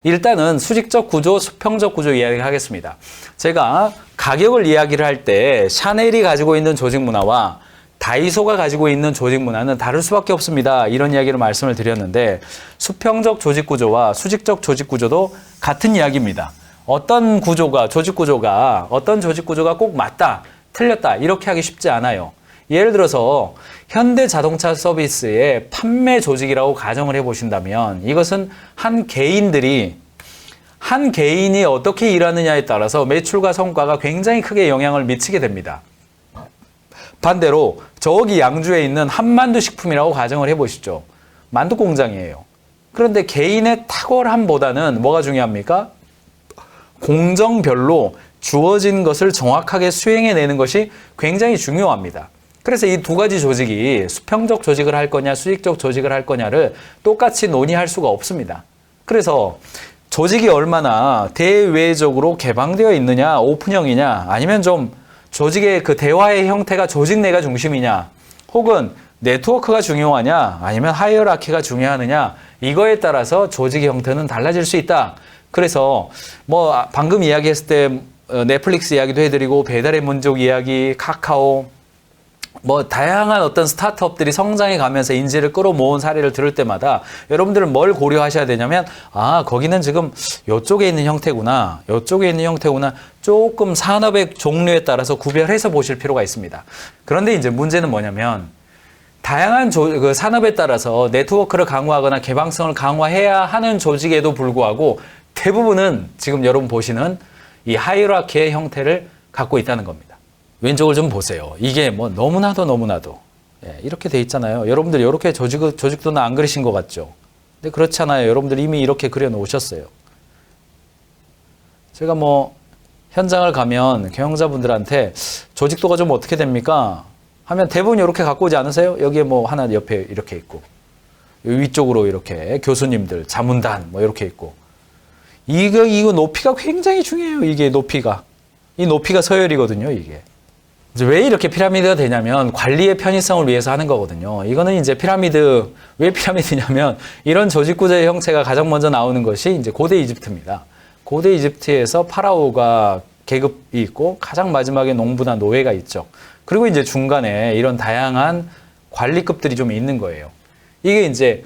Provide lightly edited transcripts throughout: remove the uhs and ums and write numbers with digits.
일단은 수직적 구조, 수평적 구조 이야기하겠습니다. 제가 가격을 이야기를 할 때 샤넬이 가지고 있는 조직 문화와 다이소가 가지고 있는 조직 문화는 다를 수밖에 없습니다. 이런 이야기를 말씀을 드렸는데 수평적 조직 구조와 수직적 조직 구조도 같은 이야기입니다. 어떤 조직 구조가 꼭 맞다, 틀렸다 이렇게 하기 쉽지 않아요. 예를 들어서 현대 자동차 서비스의 판매 조직이라고 가정을 해보신다면 이것은 한 개인이 어떻게 일하느냐에 따라서 매출과 성과가 굉장히 크게 영향을 미치게 됩니다. 반대로 저기 양주에 있는 한만두 식품이라고 가정을 해보시죠. 만두 공장이에요. 그런데 개인의 탁월함보다는 뭐가 중요합니까? 공정별로 주어진 것을 정확하게 수행해내는 것이 굉장히 중요합니다. 그래서 이 두 가지 조직이 수평적 조직을 할 거냐 수직적 조직을 할 거냐를 똑같이 논의할 수가 없습니다. 그래서 조직이 얼마나 대외적으로 개방되어 있느냐, 오픈형이냐, 아니면 좀 조직의 그 대화의 형태가 조직 내가 중심이냐, 혹은 네트워크가 중요하냐, 아니면 하이어라키가 중요하느냐, 이거에 따라서 조직의 형태는 달라질 수 있다. 그래서 뭐 방금 이야기했을 때 넷플릭스 이야기도 해드리고 배달의 민족 이야기, 카카오, 뭐 다양한 어떤 스타트업들이 성장해 가면서 인재를 끌어모은 사례를 들을 때마다 여러분들은 뭘 고려하셔야 되냐면 거기는 지금 이쪽에 있는 형태구나, 이쪽에 있는 형태구나, 조금 산업의 종류에 따라서 구별해서 보실 필요가 있습니다. 그런데 이제 문제는 뭐냐면 다양한 그 산업에 따라서 네트워크를 강화하거나 개방성을 강화해야 하는 조직에도 불구하고 대부분은 지금 여러분 보시는 이 하이라키의 형태를 갖고 있다는 겁니다. 왼쪽을 좀 보세요. 이게 뭐 너무나도 이렇게 돼 있잖아요. 여러분들 이렇게 조직도는 안 그리신 것 같죠? 근데 그렇잖아요. 여러분들 이미 이렇게 그려 놓으셨어요. 제가 뭐 현장을 가면 경영자분들한테 조직도가 좀 어떻게 됩니까? 하면 대부분 이렇게 갖고 오지 않으세요? 여기에 뭐 하나 옆에 이렇게 있고 위쪽으로 이렇게 교수님들, 자문단 뭐 이렇게 있고 이거 높이가 굉장히 중요해요. 이게 높이가. 이 높이가 서열이거든요. 이게. 왜 이렇게 피라미드가 되냐면 관리의 편의성을 위해서 하는 거거든요. 이거는 이제 왜 피라미드냐면 이런 조직 구조의 형태가 가장 먼저 나오는 것이 이제 고대 이집트입니다. 고대 이집트에서 파라오가 계급이 있고 가장 마지막에 농부나 노예가 있죠. 그리고 이제 중간에 이런 다양한 관리급들이 좀 있는 거예요. 이게 이제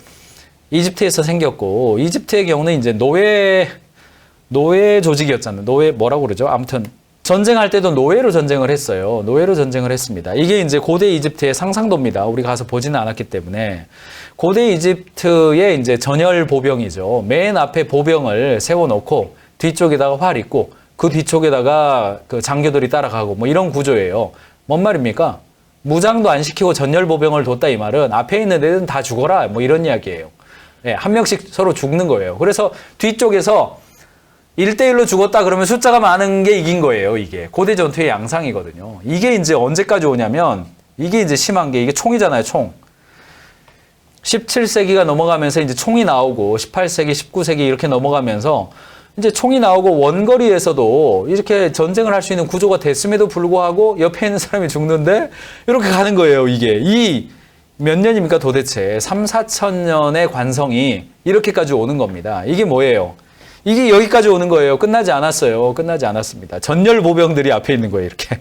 이집트에서 생겼고 이집트의 경우는 이제 노예 조직이었잖아요. 뭐라고 그러죠? 아무튼 전쟁할 때도 노예로 전쟁을 했어요. 노예로 전쟁을 했습니다. 이게 이제 고대 이집트의 상상도입니다. 우리 가서 보지는 않았기 때문에. 고대 이집트의 이제 전열 보병이죠. 맨 앞에 보병을 세워놓고 뒤쪽에다가 활 있고 그 뒤쪽에다가 그 장교들이 따라가고 뭐 이런 구조예요. 뭔 말입니까? 무장도 안 시키고 전열 보병을 뒀다 이 말은 앞에 있는 애들은 다 죽어라 뭐 이런 이야기예요. 한 명씩 서로 죽는 거예요. 그래서 뒤쪽에서 1대1로 죽었다 그러면 숫자가 많은 게 이긴 거예요. 이게 고대 전투의 양상이거든요. 이게 이제 언제까지 오냐면 이게 이제 심한 게 이게 총이잖아요. 총. 17세기가 넘어가면서 이제 총이 나오고 18세기, 19세기 이렇게 넘어가면서 이제 총이 나오고 원거리에서도 이렇게 전쟁을 할 수 있는 구조가 됐음에도 불구하고 옆에 있는 사람이 죽는데 이렇게 가는 거예요. 이게 이 몇 년입니까 도대체? 3, 4천 년의 관성이 이렇게까지 오는 겁니다. 이게 뭐예요? 이게 여기까지 오는 거예요. 끝나지 않았어요. 끝나지 않았습니다. 전열 보병들이 앞에 있는 거예요. 이렇게.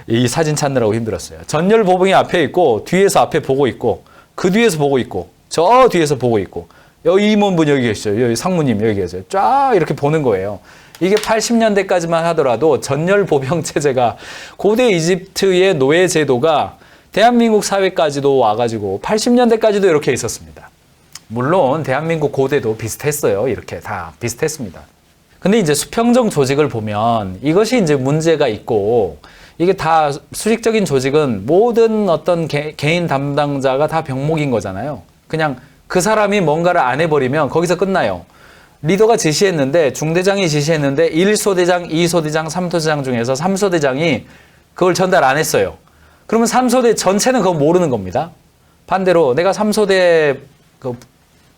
이 사진 찾느라고 힘들었어요. 전열 보병이 앞에 있고 뒤에서 앞에 보고 있고 그 뒤에서 보고 있고 저 뒤에서 보고 있고 여기 임원분 여기 계시죠. 여기 상무님 여기 계세요. 쫙 이렇게 보는 거예요. 이게 80년대까지만 하더라도 전열 보병 체제가 고대 이집트의 노예 제도가 대한민국 사회까지도 와가지고 80년대까지도 이렇게 있었습니다. 물론 대한민국 고대도 비슷했어요. 이렇게 다 비슷했습니다. 근데 이제 수평적 조직을 보면 이것이 이제 문제가 있고 이게 다 수직적인 조직은 모든 어떤 개인 담당자가 다 병목인 거잖아요. 그냥 그 사람이 뭔가를 안 해버리면 거기서 끝나요. 리더가 지시했는데 중대장이 지시했는데 1소대장, 2소대장, 3소대장 중에서 3소대장이 그걸 전달 안 했어요. 그러면 3소대 전체는 그거 모르는 겁니다. 반대로 내가 3소대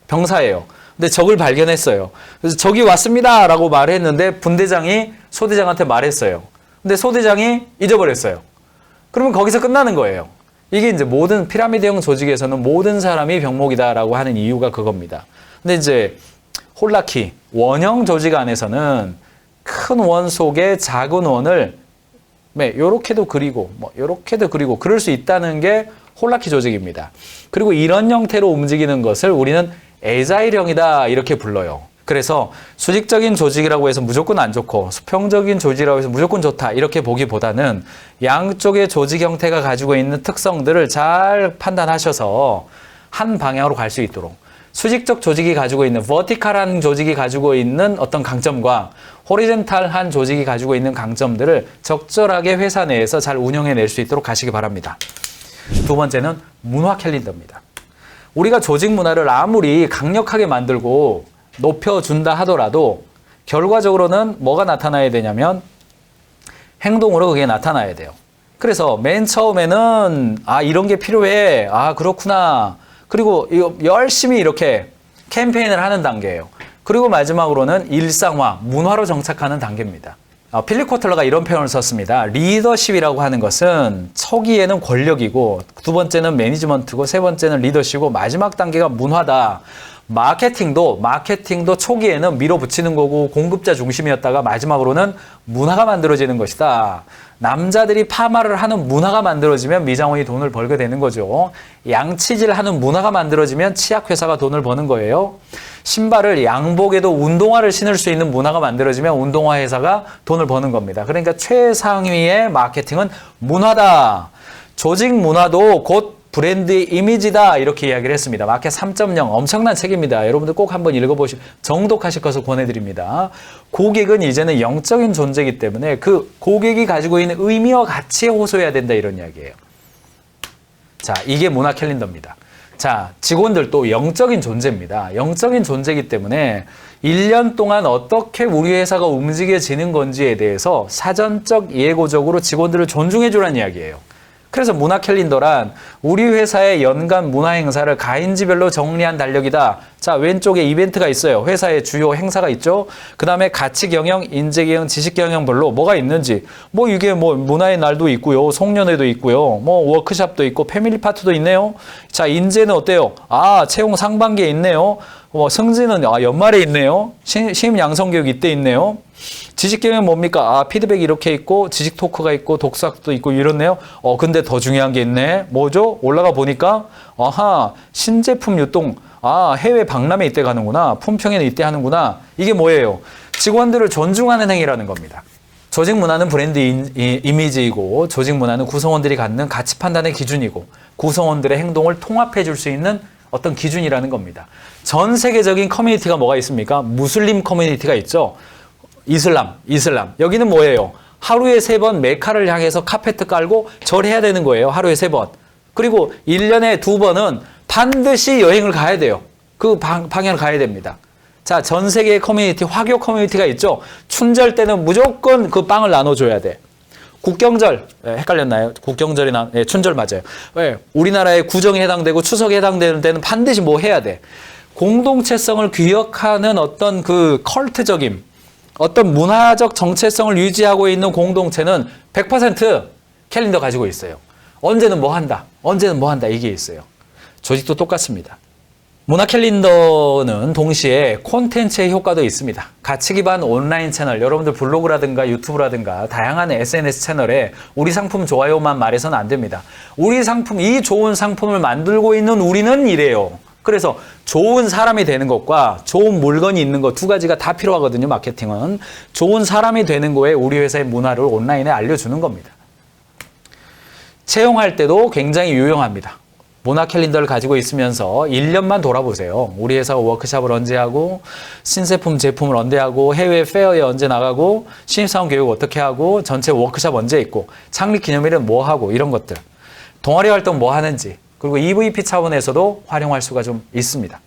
병사예요. 근데 적을 발견했어요. 그래서 적이 왔습니다 라고 말했는데 분대장이 소대장한테 말했어요. 근데 소대장이 잊어버렸어요. 그러면 거기서 끝나는 거예요. 이게 이제 모든 피라미드형 조직에서는 모든 사람이 병목이다라고 하는 이유가 그겁니다. 근데 이제 홀라키, 원형 조직 안에서는 큰 원 속에 작은 원을 요렇게도 그리고 요렇게도 그리고 그럴 수 있다는 게 홀라키 조직입니다. 그리고 이런 형태로 움직이는 것을 우리는 애자일형이다 이렇게 불러요. 그래서 수직적인 조직이라고 해서 무조건 안 좋고 수평적인 조직이라고 해서 무조건 좋다 이렇게 보기보다는 양쪽의 조직 형태가 가지고 있는 특성들을 잘 판단하셔서 한 방향으로 갈 수 있도록 수직적 조직이 가지고 있는 버티컬한 조직이 가지고 있는 어떤 강점과 호리젠탈한 조직이 가지고 있는 강점들을 적절하게 회사 내에서 잘 운영해낼 수 있도록 가시기 바랍니다. 두 번째는 문화 캘린더입니다. 우리가 조직 문화를 아무리 강력하게 만들고 높여준다 하더라도 결과적으로는 뭐가 나타나야 되냐면 행동으로 그게 나타나야 돼요. 그래서 맨 처음에는 이런 게 필요해. 그렇구나. 그리고 이거 열심히 이렇게 캠페인을 하는 단계예요. 그리고 마지막으로는 일상화, 문화로 정착하는 단계입니다. 필립 코틀러가 이런 표현을 썼습니다. 리더십이라고 하는 것은 초기에는 권력이고 두 번째는 매니지먼트고 세 번째는 리더십이고 마지막 단계가 문화다. 마케팅도 초기에는 밀어붙이는 거고 공급자 중심이었다가 마지막으로는 문화가 만들어지는 것이다. 남자들이 파마를 하는 문화가 만들어지면 미장원이 돈을 벌게 되는 거죠. 양치질 하는 문화가 만들어지면 치약회사가 돈을 버는 거예요. 신발을 양복에도 운동화를 신을 수 있는 문화가 만들어지면 운동화 회사가 돈을 버는 겁니다. 그러니까 최상위의 마케팅은 문화다. 조직 문화도 곧 브랜드의 이미지다 이렇게 이야기를 했습니다. 마켓 3.0 엄청난 책입니다. 여러분들 꼭 한번 읽어보시고 정독하실 것을 권해드립니다. 고객은 이제는 영적인 존재이기 때문에 그 고객이 가지고 있는 의미와 가치에 호소해야 된다 이런 이야기예요. 자, 이게 문화 캘린더입니다. 자, 직원들도 영적인 존재입니다. 영적인 존재이기 때문에 1년 동안 어떻게 우리 회사가 움직여지는 건지에 대해서 사전적 예고적으로 직원들을 존중해 주라는 이야기예요. 그래서 문화 캘린더란 우리 회사의 연간 문화 행사를 가인지별로 정리한 달력이다. 자, 왼쪽에 이벤트가 있어요. 회사의 주요 행사가 있죠. 그 다음에 가치 경영, 인재 경영, 지식 경영별로 뭐가 있는지. 이게 문화의 날도 있고요. 송년회도 있고요. 워크숍도 있고 패밀리 파트도 있네요. 자, 인재는 어때요? 채용 상반기에 있네요. 승진은 연말에 있네요. 신임 양성교육 이때 있네요. 지식경영 뭡니까? 피드백이 이렇게 있고 지식 토크가 있고 독서학도 있고 이렇네요. 근데 더 중요한 게 있네. 뭐죠? 올라가 보니까 신제품 유통 해외 박람회 이때 가는구나. 품평회는 이때 하는구나. 이게 뭐예요? 직원들을 존중하는 행위라는 겁니다. 조직 문화는 브랜드 이미지이고 조직 문화는 구성원들이 갖는 가치 판단의 기준이고 구성원들의 행동을 통합해 줄 수 있는 어떤 기준이라는 겁니다. 전 세계적인 커뮤니티가 뭐가 있습니까? 무슬림 커뮤니티가 있죠. 이슬람. 여기는 뭐예요? 하루에 3번 메카를 향해서 카페트 깔고 절해야 되는 거예요. 하루에 3번. 그리고 1년에 2번은 반드시 여행을 가야 돼요. 그 방향을 가야 됩니다. 자, 전 세계의 커뮤니티, 화교 커뮤니티가 있죠. 춘절 때는 무조건 그 빵을 나눠줘야 돼. 국경절, 헷갈렸나요? 국경절이나, 춘절 맞아요. 왜? 우리나라의 구정에 해당되고 추석에 해당되는 때는 반드시 뭐 해야 돼. 공동체성을 귀역하는 어떤 그 컬트적인 어떤 문화적 정체성을 유지하고 있는 공동체는 100% 캘린더 가지고 있어요. 언제는 뭐 한다. 이게 있어요. 조직도 똑같습니다. 문화 캘린더는 동시에 콘텐츠의 효과도 있습니다. 가치 기반 온라인 채널, 여러분들 블로그라든가 유튜브라든가 다양한 SNS 채널에 우리 상품 좋아요만 말해서는 안 됩니다. 우리 상품, 이 좋은 상품을 만들고 있는 우리는 이래요. 그래서 좋은 사람이 되는 것과 좋은 물건이 있는 것 두 가지가 다 필요하거든요. 마케팅은. 좋은 사람이 되는 거에 우리 회사의 문화를 온라인에 알려주는 겁니다. 채용할 때도 굉장히 유용합니다. 문화 캘린더를 가지고 있으면서 1년만 돌아보세요. 우리 회사가 워크숍을 언제 하고 신제품 제품을 언제 하고 해외 페어에 언제 나가고 신입사원 교육 어떻게 하고 전체 워크숍 언제 있고 창립 기념일은 뭐 하고 이런 것들. 동아리 활동 뭐 하는지 그리고 EVP 차원에서도 활용할 수가 좀 있습니다.